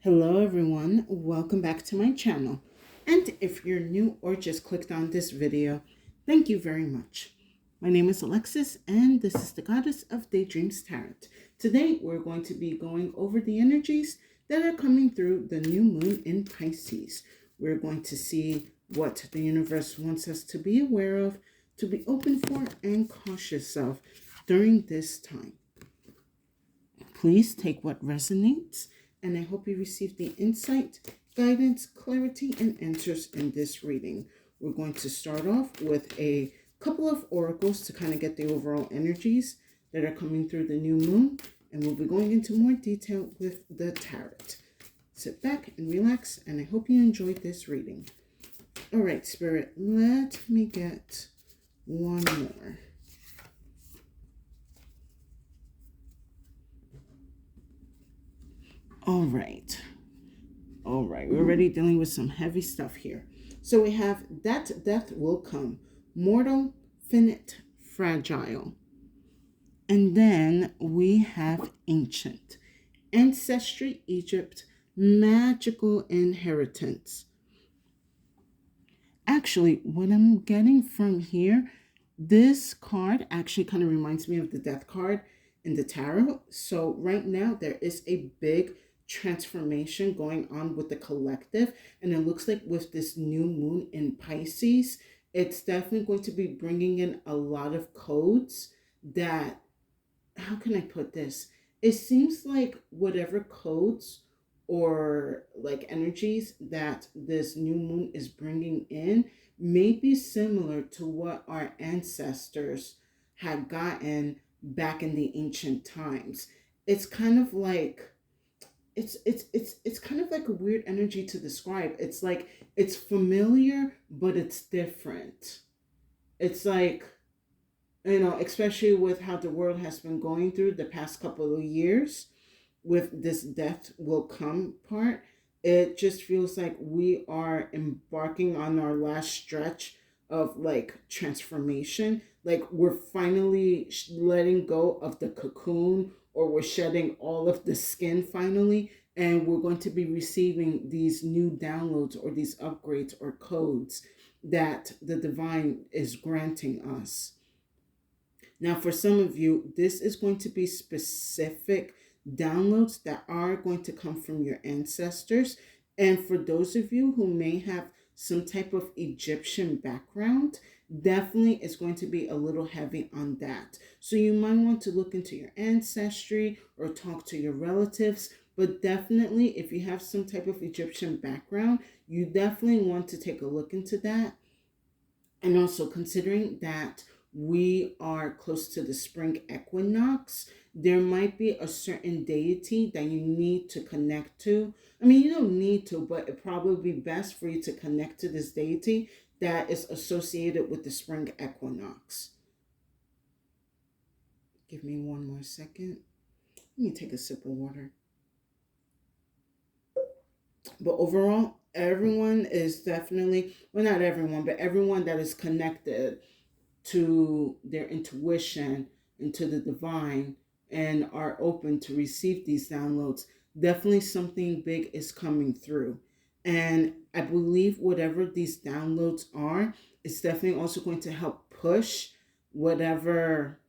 Hello everyone, welcome back to my channel. And if you're new or just clicked on this video, thank you very much. My name is Alexis and this is the Goddess of Daydreams Tarot. Today we're going to be going over the energies that are coming through the new moon in Pisces. We're going to see what the universe wants us to be aware of, to be open for, and cautious of during this time. Please take what resonates, and I hope you receive the insight, guidance, clarity, and answers in this reading. We're going to start off with a couple of oracles to kind of get the overall energies that are coming through the new moon, and we'll be going into more detail with the tarot. Sit back and relax, and I hope you enjoyed this reading. All right, Spirit, let me get one more. All right, we're already dealing with some heavy stuff here. So we have that death will come, mortal, finite, fragile. And then we have ancient, ancestry, Egypt, magical inheritance. Actually, what I'm getting from here, this card actually kind of reminds me of the death card in the tarot. So right now there is a big transformation going on with the collective, and it looks like with this new moon in Pisces, it's definitely going to be bringing in a lot of codes that, how can I put this? It seems like whatever codes or like energies that this new moon is bringing in may be similar to what our ancestors had gotten back in the ancient times. It's kind of like it's kind of like a weird energy to describe. It's like it's familiar, but it's different. It's like, especially with how the world has been going through the past couple of years with this death will come part, it just feels like we are embarking on our last stretch of like transformation. Like we're finally letting go of the cocoon, or we're shedding all of the skin finally, and we're going to be receiving these new downloads or these upgrades or codes that the divine is granting us. Now, for some of you, this is going to be specific downloads that are going to come from your ancestors. And for those of you who may have some type of Egyptian background, definitely it's going to be a little heavy on that. So you might want to look into your ancestry or talk to your relatives. But definitely, if you have some type of Egyptian background, you definitely want to take a look into that. And also considering that we are close to the spring equinox, there might be a certain deity that you need to connect to. I mean, you don't need to, but it probably be best for you to connect to this deity that is associated with the spring equinox. Give me one more second. Let me take a sip of water. But overall, everyone is definitely, well, not everyone, but everyone that is connected to their intuition and to the divine and are open to receive these downloads, definitely something big is coming through. And I believe whatever these downloads are, it's definitely also going to help push whatever,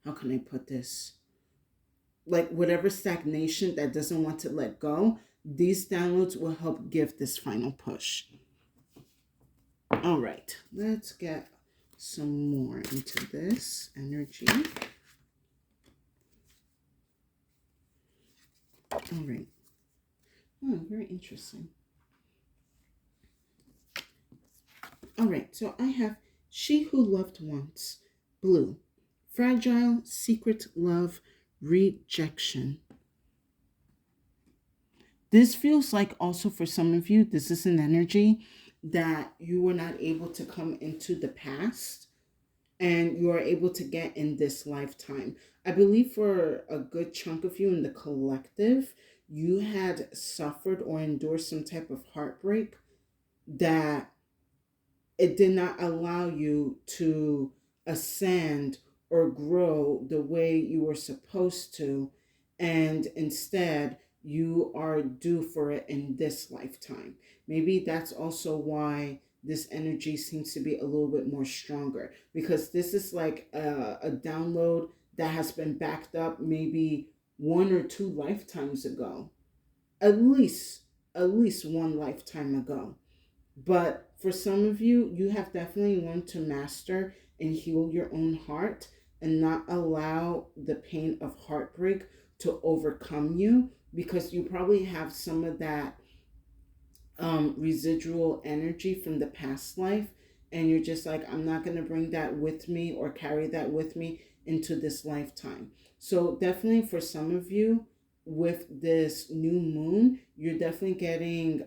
how can I put this? Like whatever stagnation that doesn't want to let go, these downloads will help give this final push. All right, let's get some more into this energy. All right. Oh, very interesting. All right, so I have She Who Loved Once, blue, fragile, secret love, rejection. This feels like also for some of you, this is an energy that you were not able to come into the past and you are able to get in this lifetime. I believe for a good chunk of you in the collective, you had suffered or endured some type of heartbreak that it did not allow you to ascend or grow the way you were supposed to. And instead, you are due for it in this lifetime. Maybe that's also why this energy seems to be a little bit more stronger, because this is like a download that has been backed up maybe one or two lifetimes ago, at least one lifetime ago. But for some of you, you have definitely learned to master and heal your own heart and not allow the pain of heartbreak to overcome you, because you probably have some of that residual energy from the past life. And you're just like, I'm not going to bring that with me or carry that with me into this lifetime. So, definitely for some of you, with this new moon, you're definitely getting,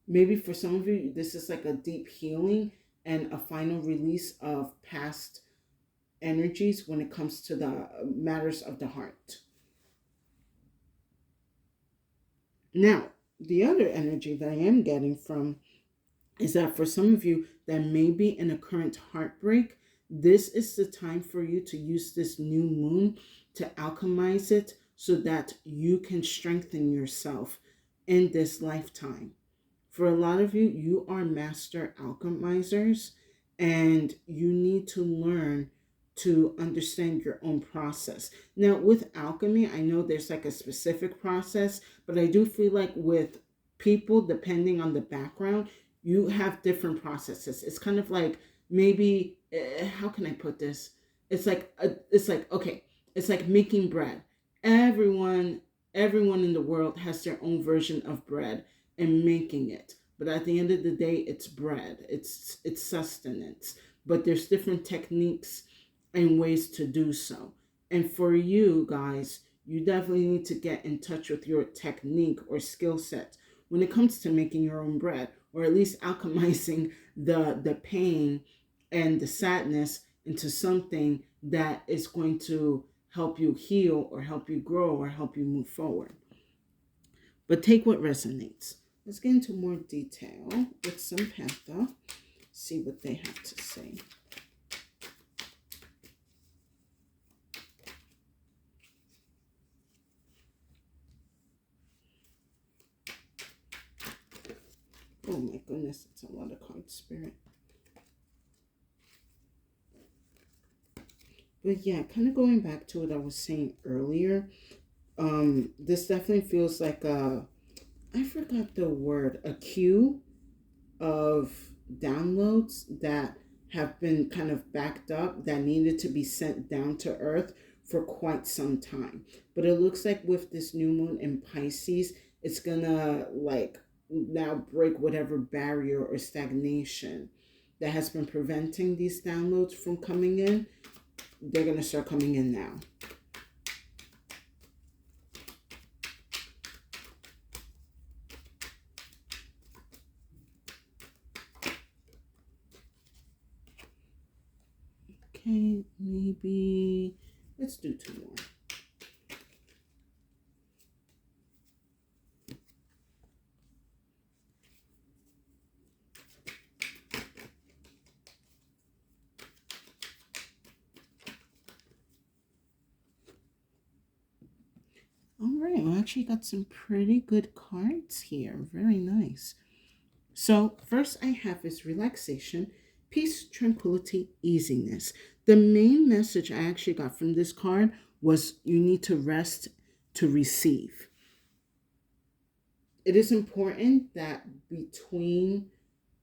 maybe for some of you, this is like a deep healing and a final release of past energies when it comes to the matters of the heart. Now, the other energy that I am getting from is that for some of you that may be in a current heartbreak, this is the time for you to use this new moon to alchemize it so that you can strengthen yourself in this lifetime. For a lot of you, you are master alchemizers, and you need to learn to understand your own process. Now, with alchemy, I know there's like a specific process, but I do feel like with people, depending on the background, you have different processes. It's kind of like maybe, how can I put this? Okay, it's like making bread. Everyone, everyone in the world has their own version of bread and making it. But at the end of the day, it's bread. It's sustenance. But there's different techniques and ways to do so. And for you guys, you definitely need to get in touch with your technique or skill set when it comes to making your own bread, or at least alchemizing the pain and the sadness into something that is going to help you heal or help you grow or help you move forward. But take what resonates. Let's get into more detail with some Panther. See what they have to say. Oh my goodness, it's a lot of cards, Spirit. But yeah, kind of going back to what I was saying earlier, this definitely feels like I forgot the word, a queue of downloads that have been kind of backed up that needed to be sent down to earth for quite some time. But it looks like with this new moon in Pisces, it's gonna like now break whatever barrier or stagnation that has been preventing these downloads from coming in. They're gonna start coming in now. Okay, maybe let's do two more. All right, I actually got some pretty good cards here. Very nice. So, first I have is relaxation, peace, tranquility, easiness. The main message I actually got from this card was you need to rest to receive. It is important that between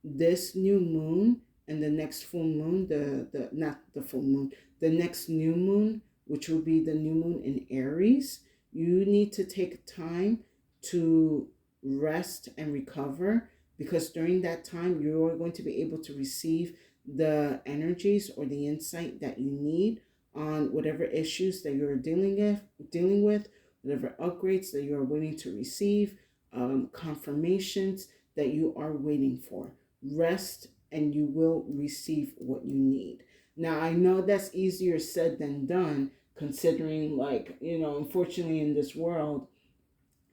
this new moon and the next full moon, the not the full moon, the next new moon, which will be the new moon in Aries, you need to take time to rest and recover, because during that time you are going to be able to receive the energies or the insight that you need on whatever issues that you're dealing with, whatever upgrades that you are waiting to receive, confirmations that you are waiting for. Rest and you will receive what you need. Now, I know that's easier said than done, considering, like, unfortunately in this world,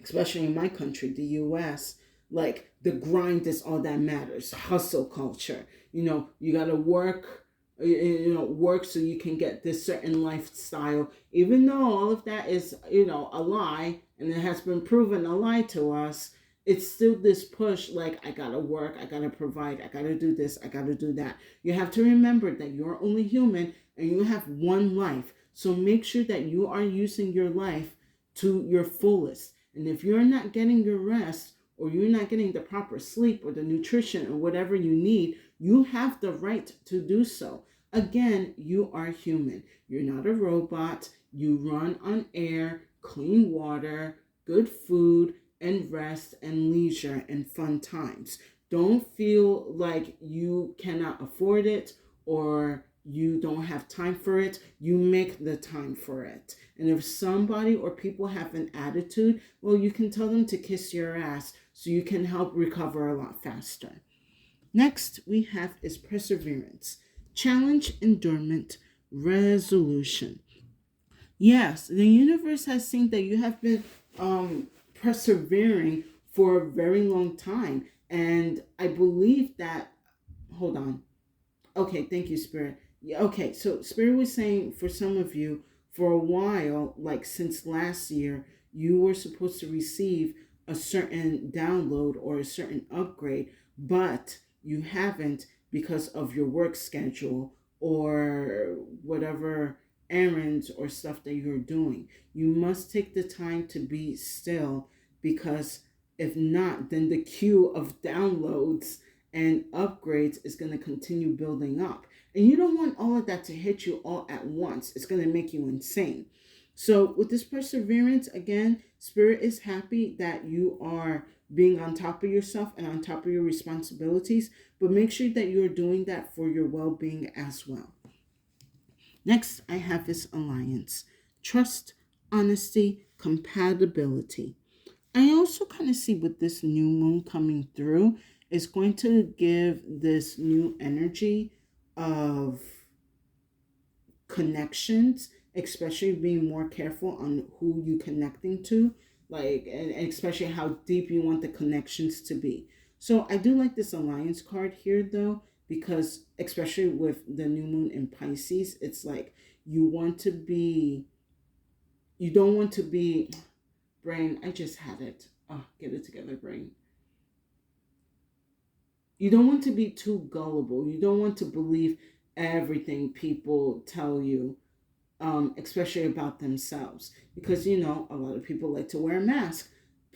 especially in my country, the US, like the grind is all that matters. Hustle culture. You got to work work so you can get this certain lifestyle, even though all of that is, a lie, and it has been proven a lie to us. It's still this push, like, I gotta work, I gotta provide, I gotta do this, I gotta do that. You have to remember that you're only human and you have one life. So make sure that you are using your life to your fullest. And if you're not getting your rest, or you're not getting the proper sleep or the nutrition or whatever you need, you have the right to do so. Again, you are human. You're not a robot. You run on air, clean water, good food, and rest and leisure and fun times. Don't feel like you cannot afford it or you don't have time for it. You make the time for it. And if somebody or people have an attitude, well, you can tell them to kiss your ass so you can help recover a lot faster. Next, we have is perseverance, challenge, endurance, resolution. Yes, the universe has seen that you have been persevering for a very long time. And I believe that, hold on. Okay, thank you, Spirit. Yeah, okay, so Spirit was saying for some of you, for a while, like since last year, you were supposed to receive a certain download or a certain upgrade, but you haven't because of your work schedule or whatever errands or stuff that you're doing. You must take the time to be still, because if not, then the queue of downloads and upgrades is going to continue building up. And you don't want all of that to hit you all at once. It's going to make you insane. So, with this perseverance, again, Spirit is happy that you are being on top of yourself and on top of your responsibilities, but make sure that you're doing that for your well being as well. Next, I have this alliance, trust, honesty, compatibility. I also kind of see with this new moon coming through is going to give this new energy of connections, especially being more careful on who you connecting to, like, and especially how deep you want the connections to be. So I do like this alliance card here though, because especially with the new moon in Pisces, it's like you want to be, you don't want to be, brain, I just had it. Oh, get it together, brain. You don't want to be too gullible. You don't want to believe everything people tell you, especially about themselves. Because, a lot of people like to wear a mask.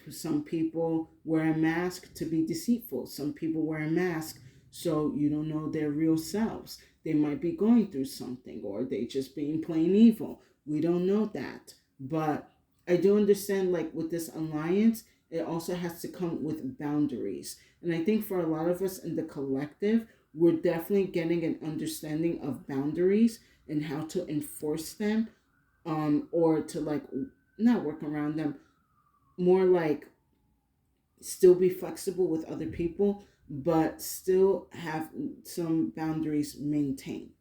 Some people wear a mask to be deceitful. Some people wear a mask so you don't know their real selves. They might be going through something, or they just being plain evil. We don't know that. But I do understand, like with this alliance, it also has to come with boundaries. And I think for a lot of us in the collective, we're definitely getting an understanding of boundaries and how to enforce them, or to like not work around them, more like still be flexible with other people, but still have some boundaries maintained.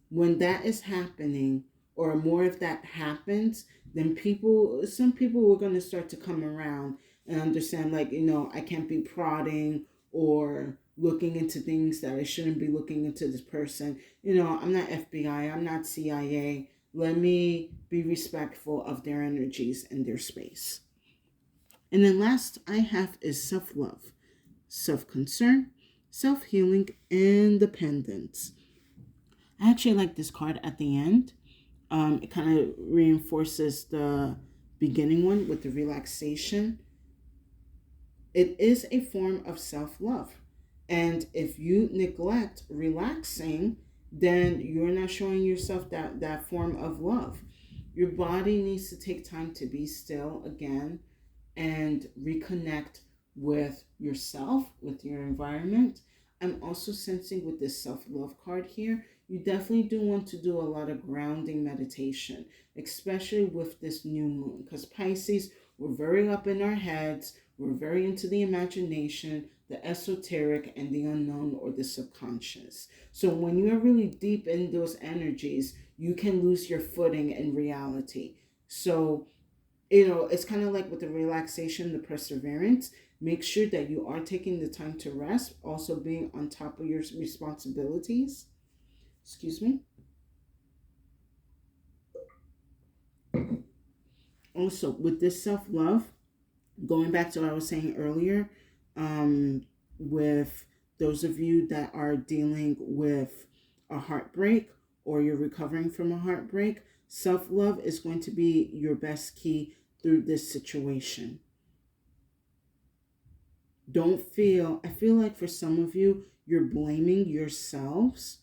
When that is happening, or more if that happens, then some people are going to start to come around and understand, like, I can't be prodding or looking into things that I shouldn't be looking into this person. I'm not FBI, I'm not CIA. Let me be respectful of their energies and their space. And then last I have is self-love, self-concern, self-healing, independence. I actually like this card at the end. It kind of reinforces the beginning one with the relaxation. It is a form of self love. And if you neglect relaxing, then you're not showing yourself that form of love. Your body needs to take time to be still again and reconnect with yourself, with your environment. I'm also sensing with this self love card here, you definitely do want to do a lot of grounding meditation, especially with this new moon. Because Pisces, we're very up in our heads, we're very into the imagination, the esoteric, and the unknown or the subconscious. So when you're really deep in those energies, you can lose your footing in reality. So it's kind of like with the relaxation, the perseverance. Make sure that you are taking the time to rest, also being on top of your responsibilities. Excuse me. Also, with this self love, going back to what I was saying earlier, um, with those of you that are dealing with a heartbreak or you're recovering from a heartbreak, self love is going to be your best key through this situation. Don't feel, I feel like for some of you, you're blaming yourselves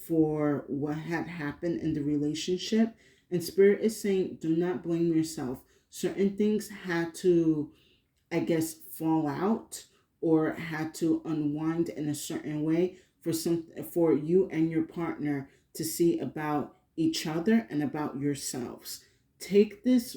for what had happened in the relationship. And Spirit is saying, do not blame yourself. Certain things had to, I guess, fall out or had to unwind in a certain way for you and your partner to see about each other and about yourselves. Take this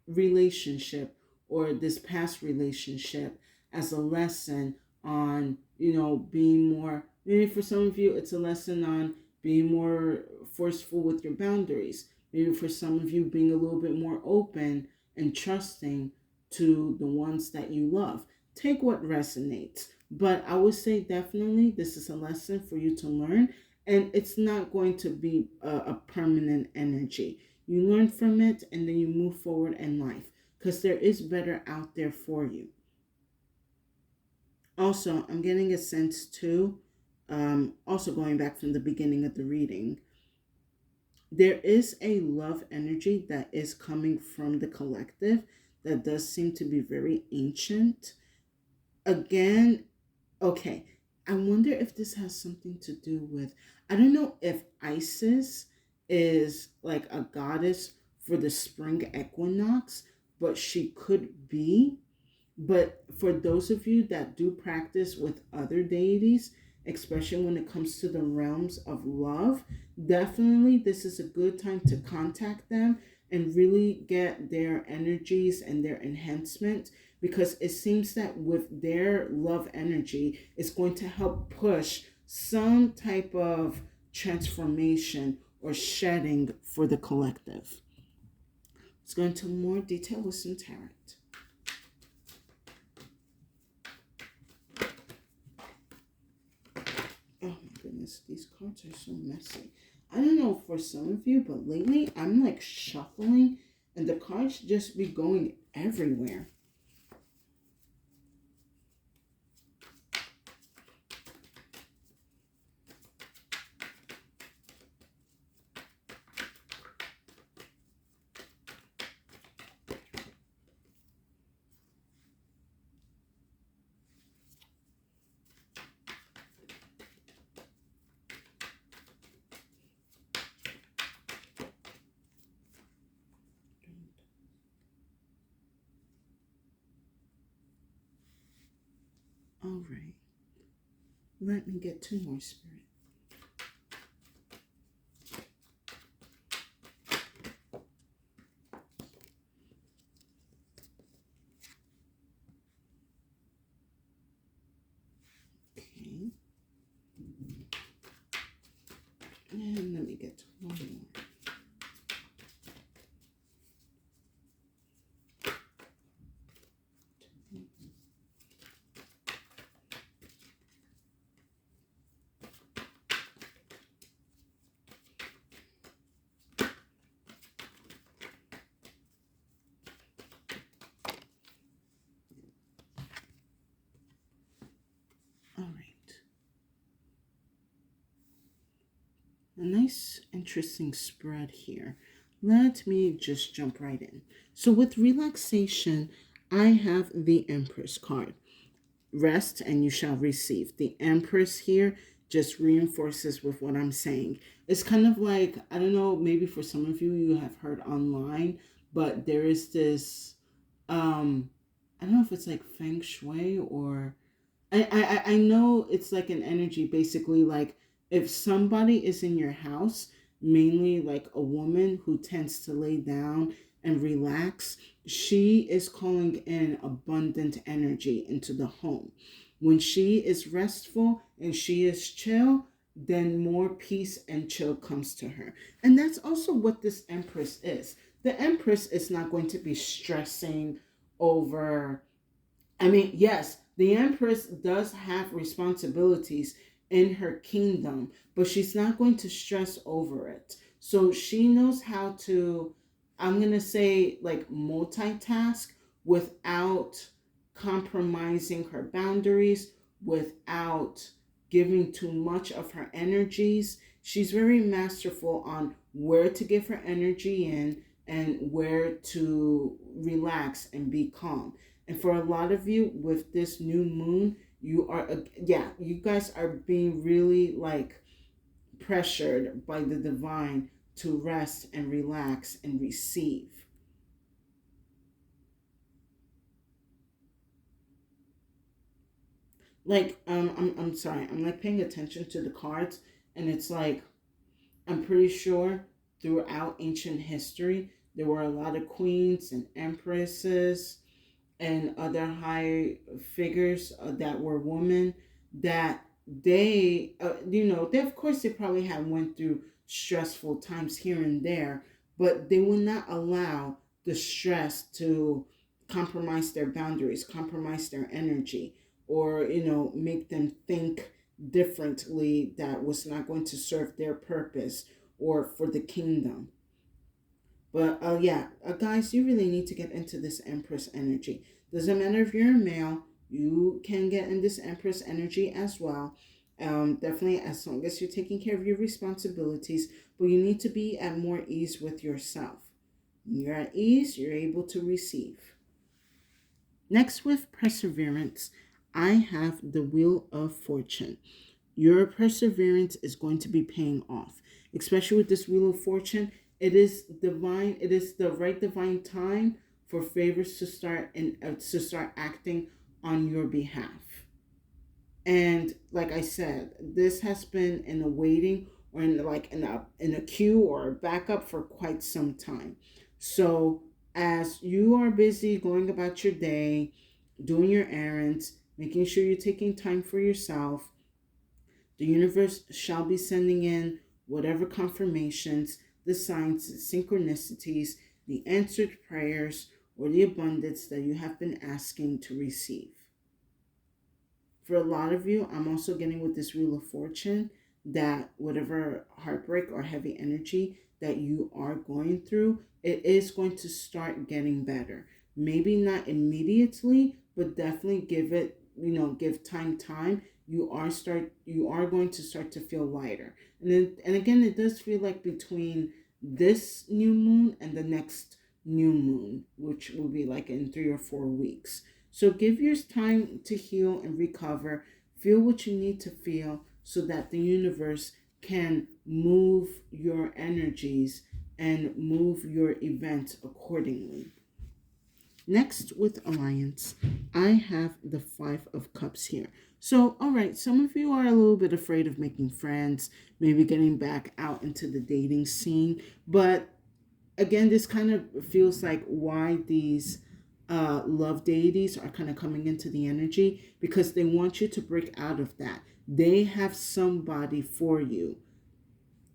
relationship or this past relationship as a lesson on, being more, maybe for some of you, it's a lesson on being more forceful with your boundaries. Maybe for some of you, being a little bit more open and trusting to the ones that you love. Take what resonates. But I would say definitely this is a lesson for you to learn, and it's not going to be a permanent energy. You learn from it and then you move forward in life because there is better out there for you. Also, I'm getting a sense too, also going back from the beginning of the reading, there is a love energy that is coming from the collective that does seem to be very ancient. Again, okay, I wonder if this has something to do with, I don't know if Isis is like a goddess for the spring equinox, but she could be. But for those of you that do practice with other deities, especially when it comes to the realms of love, definitely this is a good time to contact them and really get their energies and their enhancement, because it seems that with their love energy, it's going to help push some type of transformation or shedding for the collective. Let's go into more detail with some tarot. Oh my goodness, these cards are so messy. I don't know for some of you, but lately I'm like shuffling and the cards just be going everywhere. All right, let me get two more, Spirit. Okay, and let me get one more. All right, a nice, interesting spread here. Let me just jump right in. So, with relaxation, I have the Empress card. Rest and you shall receive. The Empress here just reinforces with what I'm saying. It's kind of like, I don't know, maybe for some of you, you have heard online, but there is this, I don't know if it's like feng shui or I know it's like an energy, basically like if somebody is in your house, mainly like a woman who tends to lay down and relax, she is calling in abundant energy into the home. When she is restful and she is chill, then more peace and chill comes to her. And that's also what this Empress is. The Empress is not going to be stressing over, I mean, yes, the Empress does have responsibilities in her kingdom, but she's not going to stress over it. So she knows how to, I'm going to say, like multitask without compromising her boundaries, without giving too much of her energies. She's very masterful on where to give her energy in and where to relax and be calm. And for a lot of you with this new moon, you are, yeah, you guys are being really like pressured by the divine to rest and relax and receive. Like, I'm sorry, I'm like paying attention to the cards, and it's like, I'm pretty sure throughout ancient history, there were a lot of queens and empresses and other high figures that were women, that they they, of course, they probably have went through stressful times here and there, but they would not allow the stress to compromise their boundaries, compromise their energy, or make them think differently that was not going to serve their purpose or for the kingdom. But yeah, guys, you really need to get into this Empress energy. Doesn't matter if you're a male, you can get in this Empress energy as well. Definitely, as long as you're taking care of your responsibilities, but you need to be at more ease with yourself. When you're at ease, you're able to receive. Next, with perseverance, I have the Wheel of Fortune. Your perseverance is going to be paying off, especially with this Wheel of Fortune. It is divine. It is the right divine time for favors to start and to start acting on your behalf. And like I said, this has been in a waiting or in a queue or a backup for quite some time. So as you are busy going about your day, doing your errands, making sure you're taking time for yourself, the universe shall be sending in whatever confirmations, the signs, the synchronicities, the answered prayers, or the abundance that you have been asking to receive. For a lot of you, I'm also getting with this Wheel of Fortune that whatever heartbreak or heavy energy that you are going through, it is going to start getting better. Maybe not immediately, but definitely give time. You are going to start to feel lighter. And again, it does feel like between this new moon and the next new moon, which will be like in 3 or 4 weeks. So give yours time to heal and recover. Feel what you need to feel so that the universe can move your energies and move your events accordingly. Next, with Alliance, I have the Five of Cups here. So, all right, some of you are a little bit afraid of making friends, maybe getting back out into the dating scene. But again, this kind of feels like why these love deities are kind of coming into the energy, because they want you to break out of that. They have somebody for you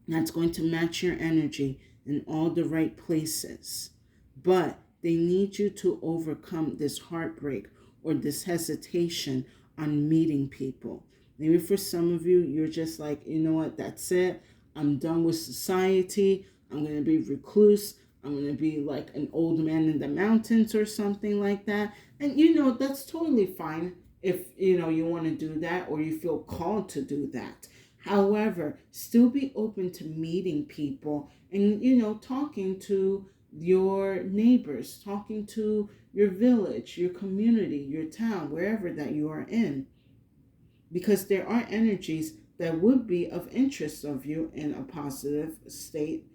that's going to match your energy in all the right places. But they need you to overcome this heartbreak or this hesitation on meeting people. Maybe for some of you, you're just like, you know what, that's it. I'm done with society. I'm going to be recluse. I'm going to be like an old man in the mountains or something like that. And that's totally fine if you want to do that or you feel called to do that. However, still be open to meeting people and talking to your neighbors, talking to your village, your community, your town, wherever that you are in, because there are energies that would be of interest of you in a positive state.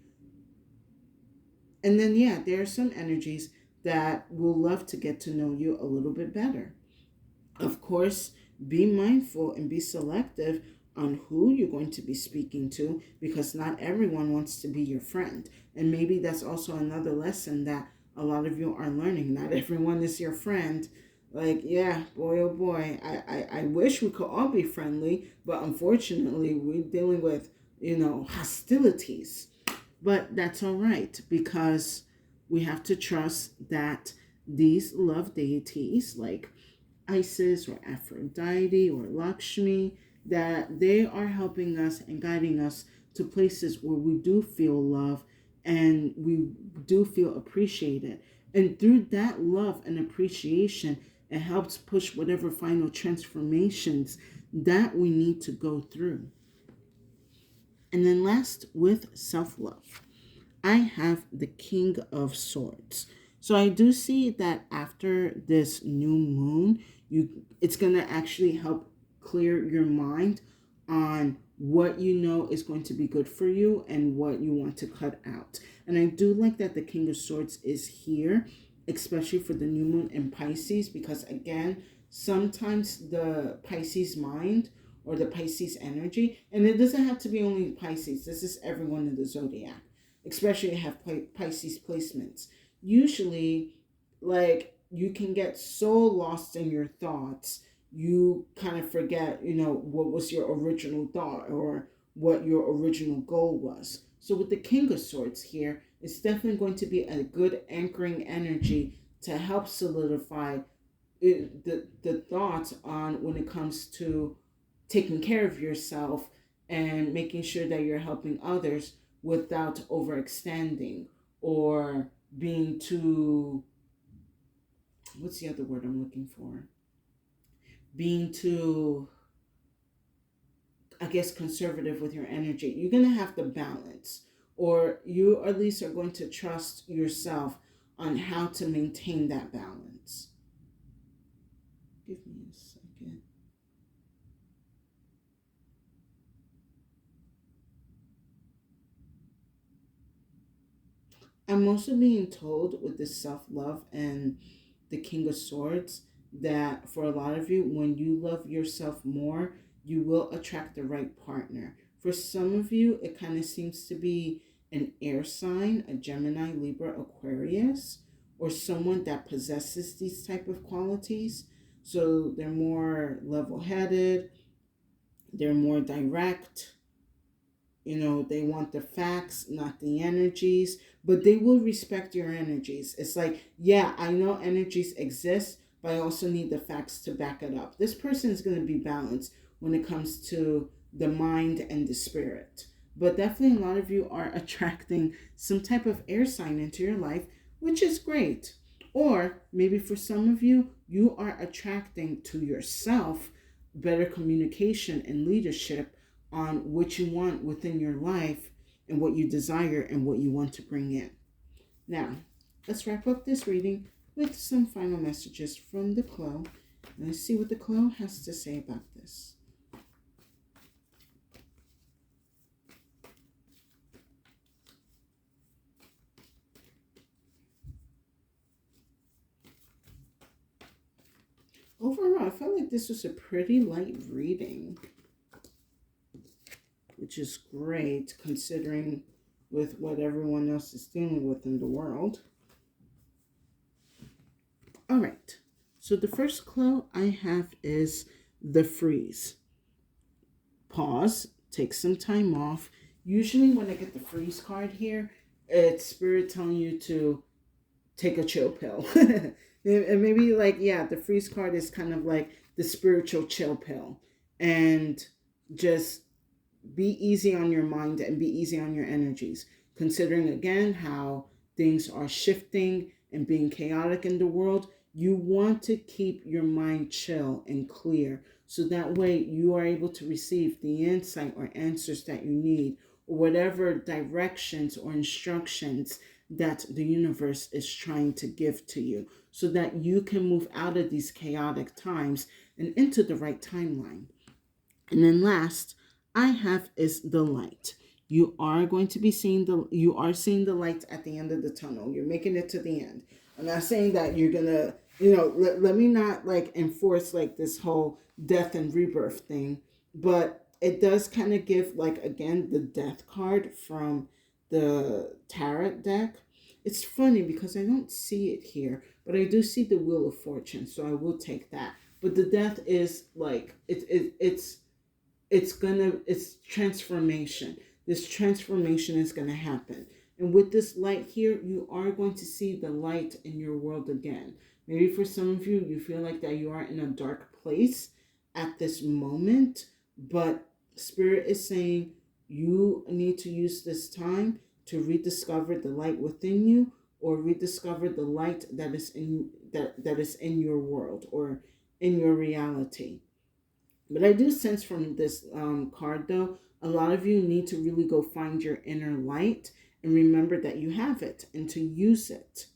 And then yeah, there are some energies that will love to get to know you a little bit better. Of course, be mindful and be selective on who you're going to be speaking to, because not everyone wants to be your friend. And maybe that's also another lesson that a lot of you are learning. Not everyone is your friend. Like, yeah, boy, oh boy, I wish we could all be friendly, but unfortunately, we're dealing with, hostilities. But that's all right, because we have to trust that these love deities, like Isis or Aphrodite or Lakshmi, that they are helping us and guiding us to places where we do feel love and we do feel appreciated. And through that love and appreciation, it helps push whatever final transformations that we need to go through. And then last, with self love, I have the King of Swords. So I do see that after this new moon, it's going to actually help clear your mind on what you know is going to be good for you and what you want to cut out. And I do like that the King of Swords is here, especially for the new moon in Pisces, because again, sometimes the Pisces mind or the Pisces energy, and it doesn't have to be only Pisces, this is everyone in the zodiac, especially have Pisces placements. Usually, like, you can get so lost in your thoughts, you kind of forget, what was your original thought or what your original goal was. So with the King of Swords here, it's definitely going to be a good anchoring energy to help solidify the thoughts on when it comes to taking care of yourself and making sure that you're helping others without overextending or being too, what's the other word I'm looking for? Being too, I guess, conservative with your energy. You're going to have to balance, or you at least are going to trust yourself on how to maintain that balance. Give me a second. I'm also being told with the self love and the King of Swords that for a lot of you, when you love yourself more, you will attract the right partner. For some of you, it kind of seems to be an air sign, a Gemini, Libra, Aquarius, or someone that possesses these type of qualities. So they're more level-headed, they're more direct, they want the facts, not the energies, but they will respect your energies. It's like, yeah, I know energies exist, but I also need the facts to back it up. This person is going to be balanced when it comes to the mind and the spirit. But definitely, a lot of you are attracting some type of air sign into your life, which is great. Or maybe for some of you, you are attracting to yourself better communication and leadership on what you want within your life and what you desire and what you want to bring in. Now, let's wrap up this reading with some final messages from the Clo. And let's see what the Clo has to say about this. Overall, I felt like this was a pretty light reading, which is great considering with what everyone else is dealing with in the world. All right. So the first clue I have is the freeze. Pause, take some time off. Usually when I get the freeze card here, it's spirit telling you to take a chill pill. And maybe like, yeah, the freeze card is kind of like the spiritual chill pill. And just be easy on your mind and be easy on your energies, considering again how things are shifting and being chaotic in the world. You want to keep your mind chill and clear so that way you are able to receive the insight or answers that you need, or whatever directions or instructions that the universe is trying to give to you, so that you can move out of these chaotic times and into the right timeline. And then last, I have is the light. You are going to be seeing the light at the end of the tunnel. You're making it to the end. I'm not saying that you're gonna, let me not like enforce like this whole death and rebirth thing, but it does kind of give like again the death card from the tarot deck. It's funny because I don't see it here, but I do see the Wheel of Fortune, so I will take that. But the death is like it's transformation. This transformation is going to happen, and with this light here, you are going to see the light in your world again. Maybe for some of you, you feel like that you are in a dark place at this moment, But Spirit is saying you need to use this time to rediscover the light within you, or rediscover the light that is in your world or in your reality. But I do sense from this card, though, a lot of you need to really go find your inner light and remember that you have it and to use it.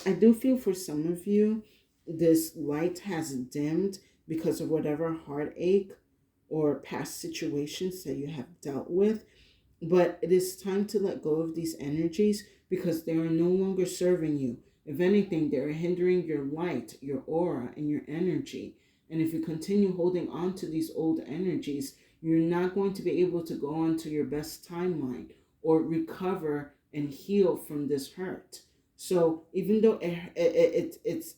I do feel for some of you, this light has dimmed because of whatever heartache or past situations that you have dealt with. But it is time to let go of these energies because they are no longer serving you. If anything, they are hindering your light, your aura, and your energy. And if you continue holding on to these old energies, you're not going to be able to go on to your best timeline or recover and heal from this hurt. So even though it's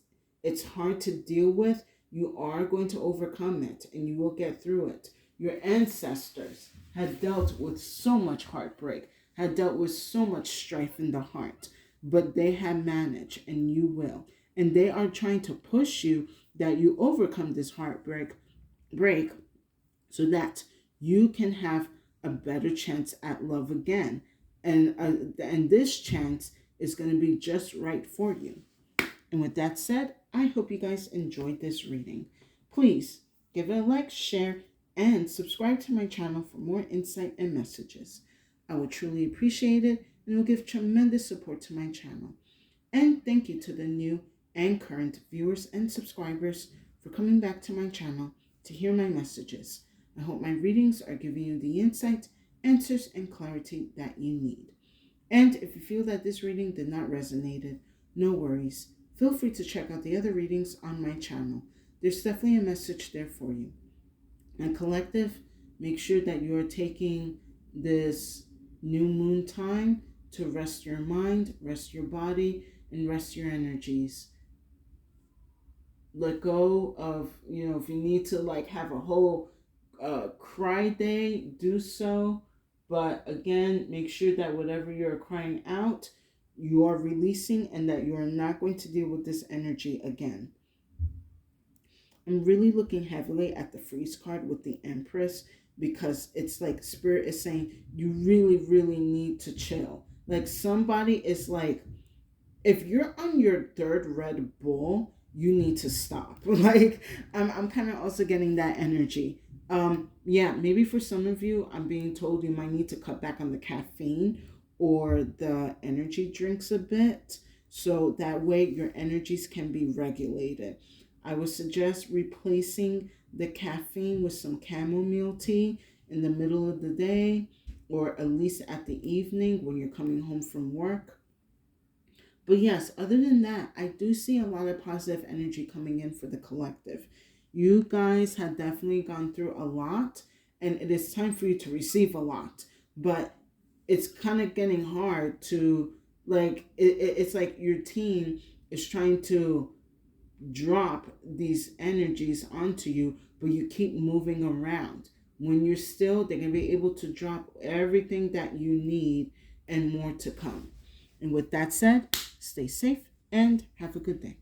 hard to deal with, you are going to overcome it and you will get through it. Your ancestors had dealt with so much heartbreak, had dealt with so much strife in the heart, but they have managed, and you will. And they are trying to push you that you overcome this break so that you can have a better chance at love again. And this chance is going to be just right for you. And with that said, I hope you guys enjoyed this reading. Please give it a like, share, and subscribe to my channel for more insight and messages. I would truly appreciate it, and it will give tremendous support to my channel. And thank you to the new and current viewers and subscribers for coming back to my channel to hear my messages. I hope my readings are giving you the insight, answers, and clarity that you need. And if you feel that this reading did not resonate, no worries. Feel free to check out the other readings on my channel. There's definitely a message there for you. And collective, make sure that you are taking this new moon time to rest your mind, rest your body, and rest your energies. Let go of, if you need to have a whole cry day, do so. But again, make sure that whatever you're crying out, you are releasing, and that you are not going to deal with this energy again. I'm really looking heavily at the freeze card with the Empress, because it's like Spirit is saying you really, really need to chill. Like somebody is like, if you're on your third Red Bull, you need to stop. Like I'm kind of also getting that energy. Yeah, maybe for some of you, I'm being told you might need to cut back on the caffeine or the energy drinks a bit, so that way your energies can be regulated. I would suggest replacing the caffeine with some chamomile tea in the middle of the day, or at least at the evening when you're coming home from work. But yes, other than that, I do see a lot of positive energy coming in for the collective. You guys have definitely gone through a lot, and it is time for you to receive a lot. But it's kind of getting hard to, it's like your team is trying to drop these energies onto you, but you keep moving around. When you're still, they're going to be able to drop everything that you need and more to come. And with that said, stay safe and have a good day.